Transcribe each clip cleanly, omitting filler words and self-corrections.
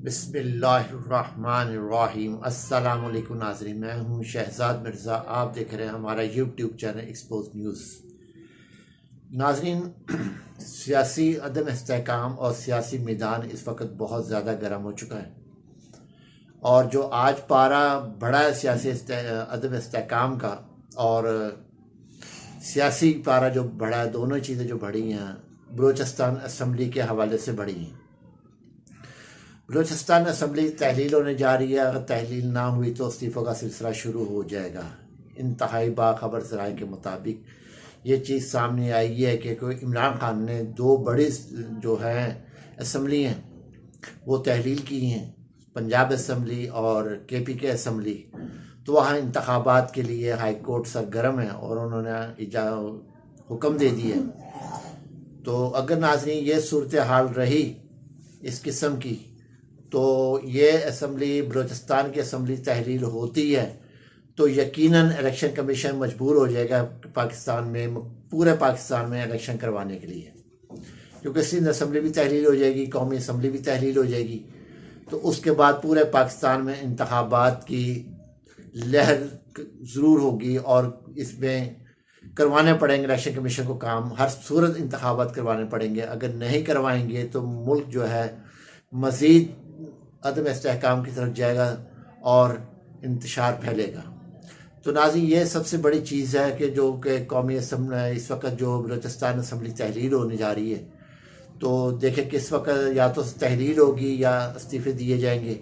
बिस्मिल्लाहिर्रहमानिर्रहीम। अस्सलाम वालेकुम नाज़रीन, मैं हूं शहजाद मिर्ज़ा। आप देख रहे हैं हमारा यूट्यूब चैनल एक्सपोज न्यूज़। नाज़रीन, सियासी अदम इस्तेहकाम और सियासी मैदान इस वक्त बहुत ज़्यादा गर्म हो चुका है, और जो आज पारा बढ़ा है सियासी अदम इस्तेहकाम का और सियासी पारा जो बढ़ा है, दोनों चीज़ें जो बढ़ी हैं बलूचिस्तान असम्बली के हवाले से बढ़ी हैं। बलूचिस्तान असम्बली तहलील होने जा रही है। अगर तहलील ना हुई तो इस्तीफ़ों का सिलसिला शुरू हो जाएगा। इंतहाई बाखबर ज़राए के मुताबिक ये चीज़ सामने आई है कि कोई इमरान खान ने दो बड़ी जो हैं असम्बली हैं वो तहलील की हैं, पंजाब असम्बली और KPK असम्बली। तो वहाँ इंतखाबात के लिए हाई कोर्ट सरगर्म है और उन्होंने हुक्म दे दिए। तो अगर नाज़रीन ये सूरत हाल रही इस किस्म की, तो ये असम्बली बलूचिस्तान की असम्बली तहलील होती है तो यकीनन इलेक्शन कमीशन मजबूर हो जाएगा पाकिस्तान में, पूरे पाकिस्तान में इलेक्शन करवाने के लिए, क्योंकि सिंध असम्बली भी तहलील हो जाएगी, कौमी असम्बली भी तहलील हो जाएगी। तो उसके बाद पूरे पाकिस्तान में इंतखाबात की लहर ज़रूर होगी और इसमें करवाने पड़ेंगे इलेक्शन कमीशन को काम, हर सूरत इंतखाबात करवाने पड़ेंगे। अगर नहीं करवाएंगे तो मुल्क जो है मज़ीद अदम इस्तेहकाम की तरफ जाएगा और इंतशार फैलेगा। तो नाज़रीन, ये सबसे बड़ी चीज़ है कि जो कि कौमी असम्बली इस वक्त जो बलूचिस्तान असम्बली तहलील होने जा रही है, तो देखें किस वक्त या तो तहलील होगी या इस्तीफ़े दिए जाएंगे।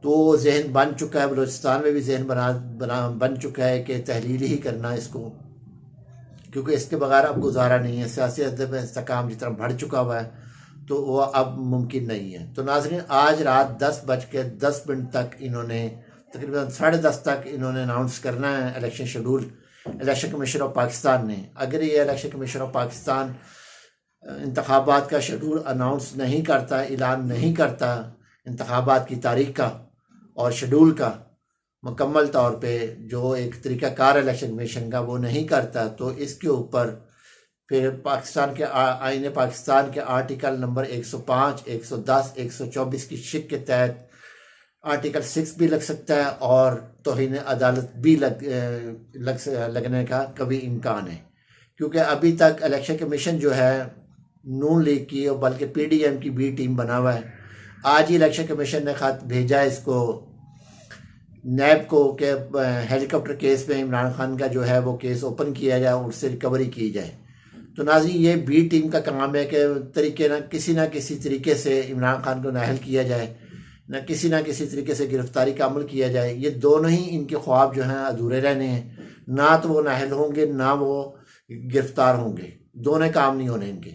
तो जहन बन चुका है, बलूचिस्तान में भी जहन बन चुका है कि तहलील ही करना इसको, क्योंकि इसके बगैर अब गुजारा नहीं है। सियासी अदम इस्तेहकाम जितना बढ़ चुका हुआ है तो वो अब मुमकिन नहीं है। तो नाज़रीन, आज रात 10:10 तक इन्होंने तकरीबन 10:30 तक इन्होंने अनाउंस करना है election schedule, election commission of Pakistan ने। अगर ये इलेक्शन कमीशन ऑफ पाकिस्तान इंतखाबात का शेड्यूल अनाउंस नहीं करता, ऐलान नहीं करता इंतखाबात की तारीख का और शेड्यूल का मुकम्मल तौर पे, जो एक तरीक़ाकार इलेक्शन कमीशन का वो नहीं करता, तो इसके ऊपर फिर पाकिस्तान के आईन पाकिस्तान के आर्टिकल नंबर 105, 110, 124 की शिक के तहत आर्टिकल 6 भी लग सकता है और तौहीन अदालत भी लगने का कभी इम्कान है। क्योंकि अभी तक इलेक्शन कमीशन जो है नून लीग की और बल्कि PDM की भी टीम बना हुआ है। आज ही इलेक्शन कमीशन ने खत भेजा इसको नैब को कि हेलीकॉप्टर केस में इमरान खान का जो है वो केस ओपन किया जाए और उससे रिकवरी की जाए। तो नाज़रीन, ये बी टीम का काम है कि ना किसी तरीके से इमरान खान को नाअहल किया जाए, ना किसी तरीके से गिरफ्तारी का अमल किया जाए। ये दोनों ही इनके ख्वाब जो हैं अधूरे रहने हैं। ना तो वो नाअहल होंगे, ना वो गिरफ्तार होंगे, दोनों काम नहीं होने इनके।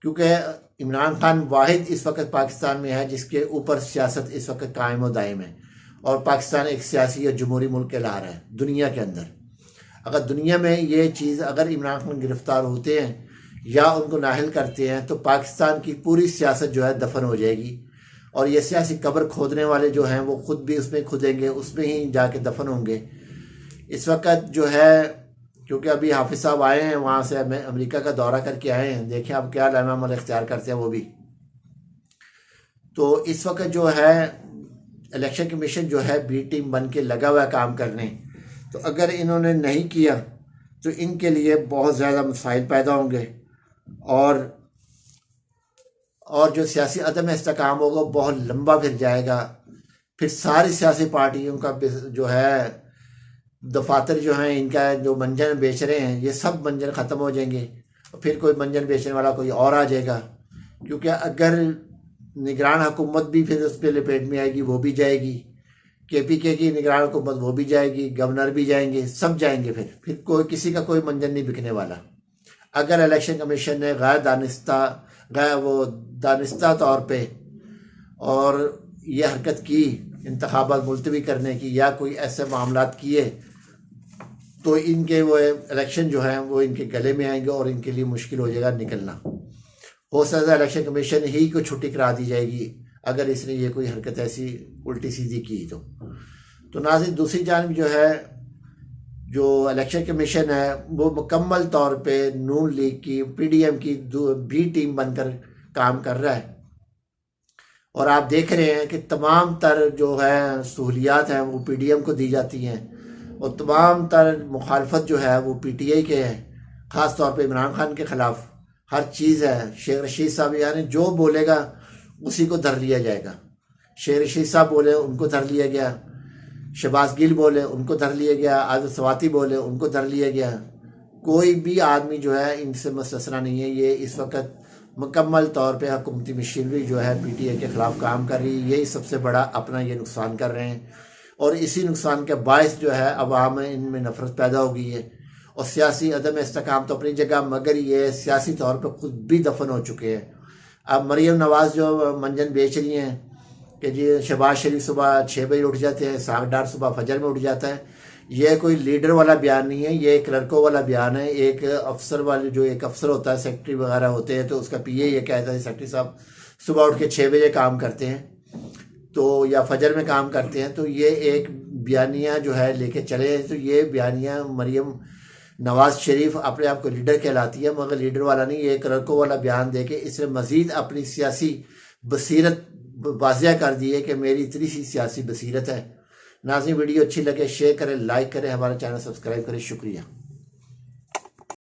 क्योंकि इमरान खान वाहिद इस वक्त पाकिस्तान में है जिसके ऊपर सियासत इस वक्त कायम व दायम है, और पाकिस्तान एक सियासी और जमहूरी मुल्क कहला रहा है दुनिया के अंदर। अगर दुनिया में ये चीज़, अगर इमरान खान गिरफ्तार होते हैं या उनको नाअहल करते हैं, तो पाकिस्तान की पूरी सियासत जो है दफन हो जाएगी, और ये सियासी कब्र खोदने वाले जो हैं वो खुद भी उसमें खुदेंगे, उसमें ही जाके दफन होंगे। इस वक्त जो है, क्योंकि अभी हाफिज़ साहब आए हैं वहाँ से, अमेरिका का दौरा करके आए हैं, देखें अब क्या लहमा अमल इख्तियार करते हैं वो भी। तो इस वक्त जो है इलेक्शन कमीशन जो है बी टीम बन के लगा हुआ काम करने। तो अगर इन्होंने नहीं किया तो इनके लिए बहुत ज़्यादा मसाइल पैदा होंगे, और जो सियासी अदम इस्तेहकाम होगा बहुत लंबा फिर जाएगा। फिर सारी सियासी पार्टियों का जो है दफातर जो हैं, इनका जो मंजन बेच रहे हैं, ये सब मंजन ख़त्म हो जाएंगे, और फिर कोई मंजन बेचने वाला कोई और आ जाएगा। क्योंकि अगर निगरान हुकूमत भी फिर उस पर लपेट में आएगी, वो भी जाएगी, KPK की निगरान हुकूमत वो भी जाएगी, गवर्नर भी जाएंगे, सब जाएंगे। फिर कोई किसी का कोई मंजन नहीं बिकने वाला। अगर इलेक्शन कमीशन ने दानिस्ता तौर पे और ये हरकत की इंतखाबात मुलतवी करने की, या कोई ऐसे मामलात किए, तो इनके वो इलेक्शन जो है वो इनके गले में आएंगे और इनके लिए मुश्किल हो जाएगा निकलना। हो सकता है इलेक्शन कमीशन ही को छुट्टी करा दी जाएगी अगर इसने ये कोई हरकत ऐसी उल्टी सीधी की तो नाज़रीन, दूसरी जानब जो है, जो इलेक्शन कमीशन है वो मुकम्मल तौर पे नून लीग की PDM की भी टीम बनकर काम कर रहा है, और आप देख रहे हैं कि तमाम तर जो है सहूलियात हैं वो पीडीएम को दी जाती हैं, और तमाम तर मुखालफत जो है वो पीटीआई के है, ख़ास तौर पे इमरान खान के ख़िलाफ़ हर चीज़ है। शेख रशीद साहब यानी जो बोलेगा उसी को धर लिया जाएगा। शेख रशीद साहब बोले उनको धर लिया गया, शहबाज गिल बोले उनको धर लिया गया, आज़म सवाती बोले उनको धर लिया गया। कोई भी आदमी जो है इनसे मुस्तस्ना नहीं है। ये इस वक्त मुकम्मल तौर पे हुकूमती मशीनरी जो है पीटीआई के ख़िलाफ़ काम कर रही है। यही सबसे बड़ा अपना ये नुकसान कर रहे हैं, और इसी नुकसान के बायस जो है अवाम में इनमें नफरत पैदा हो गई है। और सियासी अदम इस्तेकाम तो अपनी जगह, मगर ये सियासी तौर पर खुद भी दफन हो चुके हैं। अब मरीम नवाज़ जो मंजन बेच रही हैं कि जी शहबाज शरीफ सुबह 6 बजे उठ जाते हैं, साग डार सुबह फजर में उठ जाता है, यह कोई लीडर वाला बयान नहीं है, ये एक लड़कों वाला बयान है। एक अफसर वाले जो एक अफसर होता है, सेक्रेटरी वगैरह होते हैं, तो उसका पीए ये कहता है सेक्रेटरी साहब सुबह उठ के 6 बजे काम करते हैं तो, या फजर में काम करते हैं, तो ये एक बयानिया जो है लेके चले हैं। तो ये बयानिया मरीम नवाज शरीफ अपने आप को लीडर कहलाती है, मगर लीडर वाला नहीं, ये एक लड़कों वाला बयान दे के इसने मजीद अपनी सियासी बसीरत वाज़िया कर दी है कि मेरी इतनी सी सियासी बसीरत है। नाज़रीन, वीडियो अच्छी लगे शेयर करें, लाइक करें, हमारा चैनल सब्सक्राइब करें। शुक्रिया।